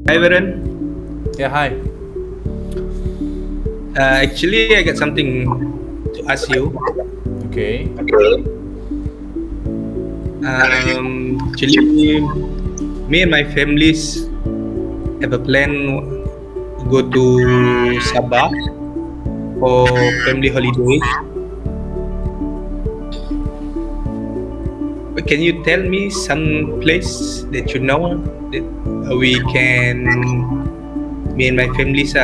Hi, Varun. Yeah, hi. Actually, I got something to ask you. Okay. Actually, me and my families have a plan to go to Sabah for family holiday. Can you tell me some place that you know that we can, me and my families,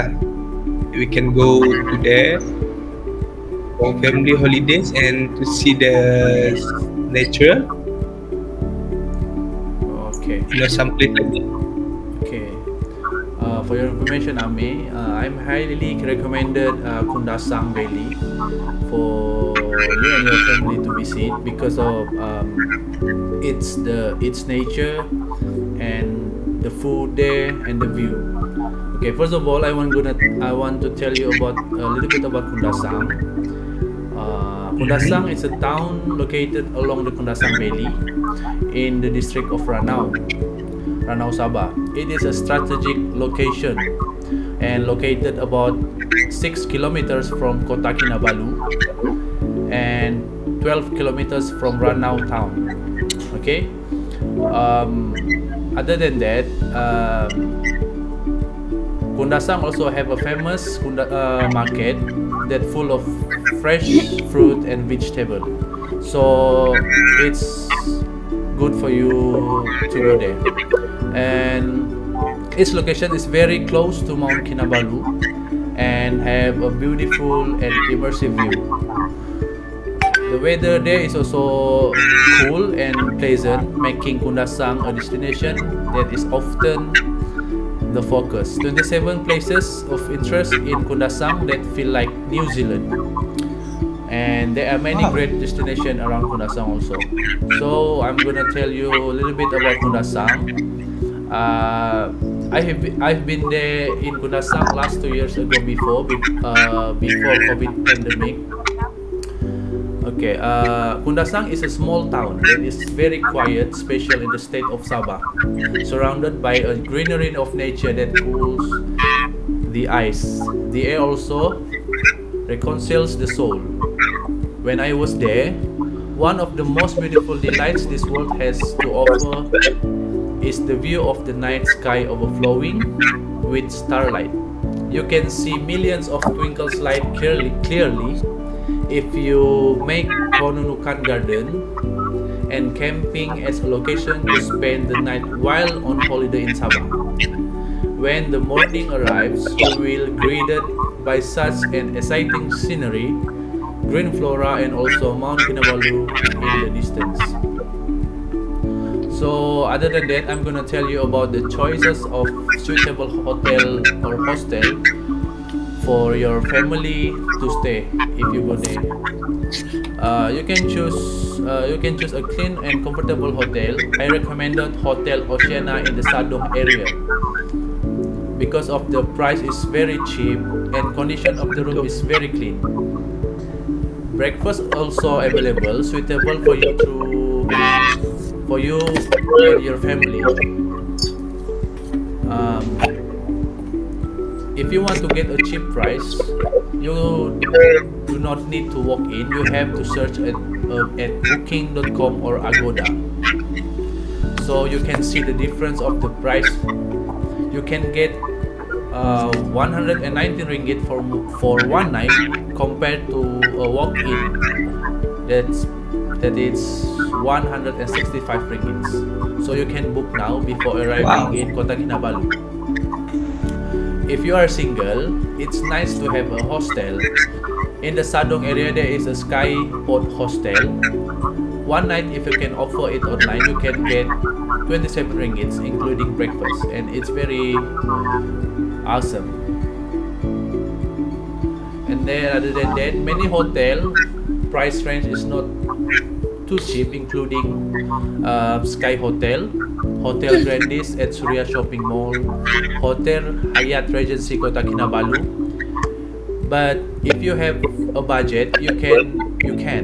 we can go to there for family holidays and to see the nature? Okay. Some place like that. Okay. For your information, Ame, I'm highly recommended Kundasang Valley for you and your family to visit because of its nature and the food there and the view. Okay, first of all, I want to tell you about a little bit about Kundasang. Kundasang Mm-hmm. is a town located along the Kundasang Valley in the district of Ranau Sabah. It is a strategic location and located about 6 kilometers from Kota Kinabalu and 12 kilometers from Ranau town. Okay. Um, Other than that, Kundasang also have a famous market that full of fresh fruit and vegetable. So it's good for you to go there. And its location is very close to Mount Kinabalu and have a beautiful and immersive view. The weather there is also cool and pleasant, making Kundasang a destination that is often the focus. 27 places of interest in Kundasang that feel like New Zealand. And there are many Wow. great destinations around Kundasang also. So I'm gonna tell you a little bit about Kundasang. Uh, I've been there in Kundasang last 2 years ago before COVID pandemic. Okay, Kundasang is a small town that is very quiet, special in the state of Sabah, surrounded by a greenery of nature that cools the eyes. The air also reconciles the soul. When I was there, one of the most beautiful delights this world has to offer is the view of the night sky overflowing with starlight. You can see millions of twinkles light clearly if you make Konunukan Garden and camping as a location to spend the night while on holiday in Sabah. When the morning arrives, you will greeted by such an exciting scenery, green flora and also Mount Kinabalu in the distance. So other than that, I'm gonna tell you about the choices of suitable hotel or hostel for your family to stay if you go there. You can choose a clean and comfortable hotel. I recommended Hotel Oceana in the Sadong area because of the price is very cheap and condition of the room is very clean. Breakfast also available, suitable for you and your family. Um, if you want to get a cheap price, you do not need to walk in. You have to search at booking.com or Agoda. So you can see the difference of the price. You can get 119 ringgit for one night compared to a walk-in that's that is 165 ringgits. So you can book now before arriving Wow. in Kota Kinabalu. If you are single, it's nice to have a hostel. In the Sadong area, there is a Sky Pod hostel. One night, if you can offer it online, you can get 27 ringgits, including breakfast, and it's very awesome. And then, other than that, many hotel price range is not too cheap, including Sky Hotel, Hotel Grandis at Surya Shopping Mall, Hotel Hyatt Regency Kota Kinabalu. But if you have a budget, you can.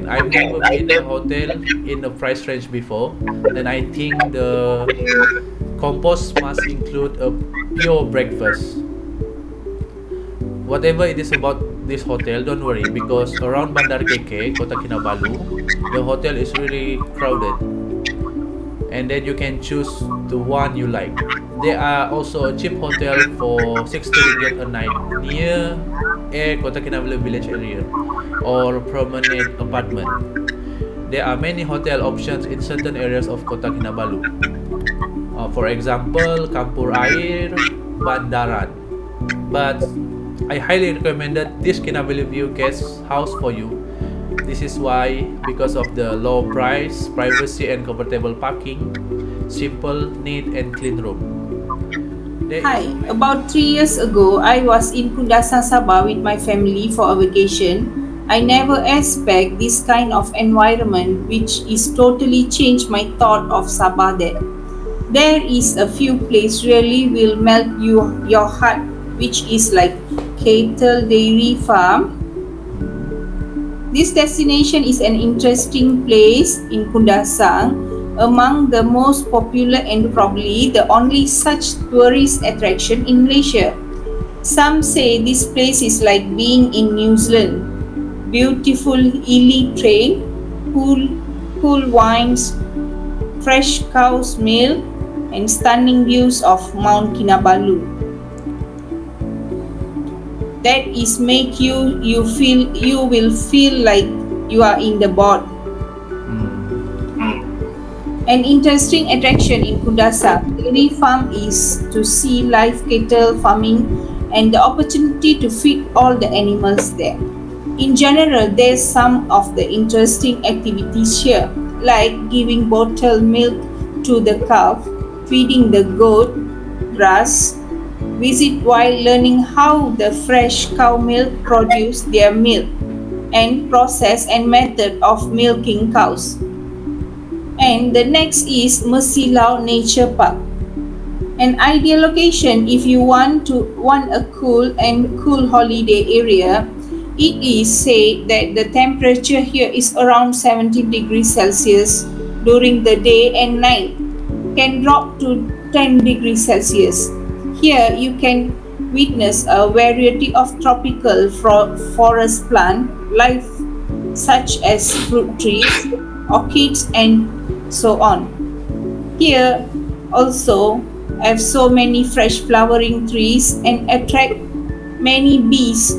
I've never been a hotel in a price range before. Then I think the Compose must include a pure breakfast. Whatever it is about this hotel, don't worry, because around Bandar Keke, Kota Kinabalu, the hotel is really crowded, and then you can choose the one you like. There are also a cheap hotel for 60 ringgit a night near Air Kota Kinabalu village area, or permanent apartment. There are many hotel options in certain areas of Kota Kinabalu. For example, Kampur Air, Bandaran. But I highly recommended this Kinabalu View guest house for you. This is why, because of the low price, privacy and comfortable parking, simple, neat and clean room. Hi, about 3 years ago, I was in Kundasang, Sabah with my family for a vacation. I never expect this kind of environment, which is totally changed my thought of Sabah there. There is a few place really will melt your heart, which is like cattle dairy farm. This destination is an interesting place in Kundasang, among the most popular and probably the only such tourist attraction in Malaysia. Some say this place is like being in New Zealand. Beautiful hilly terrain, cool wines, fresh cow's milk, and stunning views of Mount Kinabalu. That is make you will feel like you are in the boat. An interesting attraction in Kundasang dairy farm is to see live cattle farming and the opportunity to feed all the animals there. In general, there's some of the interesting activities here, like giving bottled milk to the calf, feeding the goat grass, visit while learning how the fresh cow milk produce their milk, and process and method of milking cows. And the next is Mersilao Nature Park, an ideal location if you want a cool holiday area. It is said that the temperature here is around 70 degrees Celsius during the day, and night can drop to 10 degrees Celsius. Here you can witness a variety of tropical forest plant life, such as fruit trees, orchids and so on. Here also have so many fresh flowering trees and attract many bees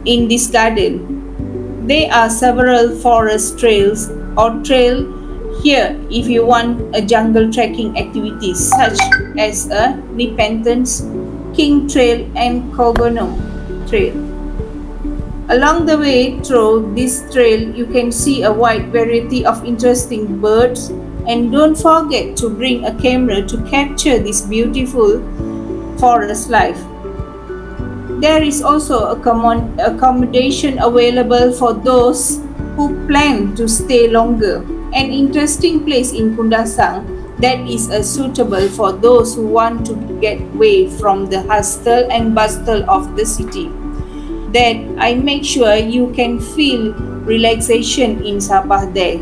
in this garden. There are several forest trails or trail here if you want a jungle trekking activities such as a Repentance, King Trail and Kogono Trail. Along the way through this trail, you can see a wide variety of interesting birds, and don't forget to bring a camera to capture this beautiful forest life. There is also accommodation available for those who plan to stay longer. An interesting place in Kundasang that is suitable for those who want to get away from the hustle and bustle of the city. That I make sure you can feel relaxation in Sabah there.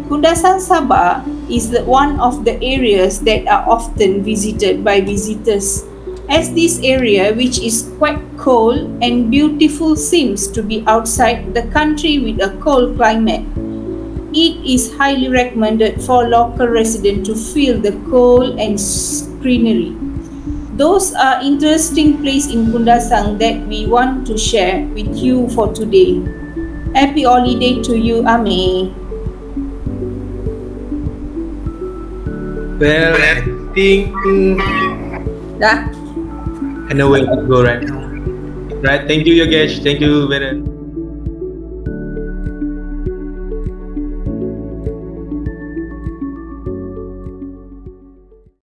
Kundasang, Sabah is one of the areas that are often visited by visitors, as this area, which is quite cold and beautiful, seems to be outside the country with a cold climate. It is highly recommended for local residents to feel the cold and greenery. Those are interesting places in Kundasang that we want to share with you for today. Happy holiday to you, Ame. Well, I think Dah? I know where to go right now. Right, thank you, Yogesh. Thank you, Vedan.